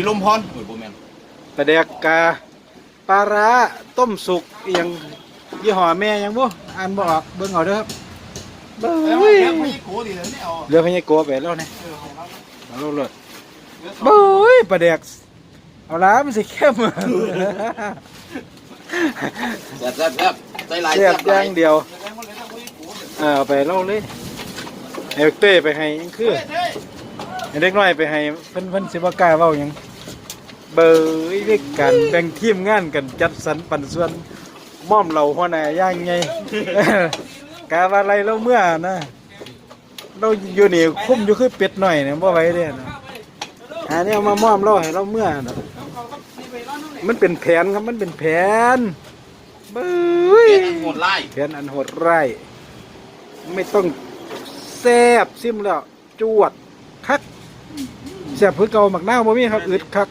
ลมพรโอ้ยโบแมน ปลาแดกกาปลาร้าต้มสุกอหยังยี่ห้อแม่ยังบ่อ่านบ่ออกเบิ่งเอาเด้อครับเบ้ แล้ว ย แกไม่โก้ดิเลยไม่เอา เรือพญาโกไปแล้วเนี่ยเอาลงเลยเบ้ยปลาแดกเอาละมันสิเข้ม แซ่บแซ่บแซ่บใจลาย เสียบอย่างเดียวเอาไปเล่าเลยให้เต้ไปให้ยังคือให้เด็กน้อยไปให้เพิ่นสิบ่กล้าเว้าหยังเบยเรียกกันแบ่งทีมงานกันจัดสรรปันส่วนม่อมเหล่าหัวหน้าย่างไง กาว่าอะไรเราเมื่อนะเราอยู่นี่คุ้มอยู่คือเป็ดหน่อยเนี่ยบ่ไหวเด้นะหาเนี่ยมาม่อมเราให้เราเมื่อนะมันเป็นแผนครับมันเป็นแผนเบ้ย เป็นหมดไล่ แผนอันโหดร้ายไม่ต้องแซ่บซิมแล้วจวดคักแซ่บเพื่อเก่าหมักหน้าวบ่มีครับอึดคัก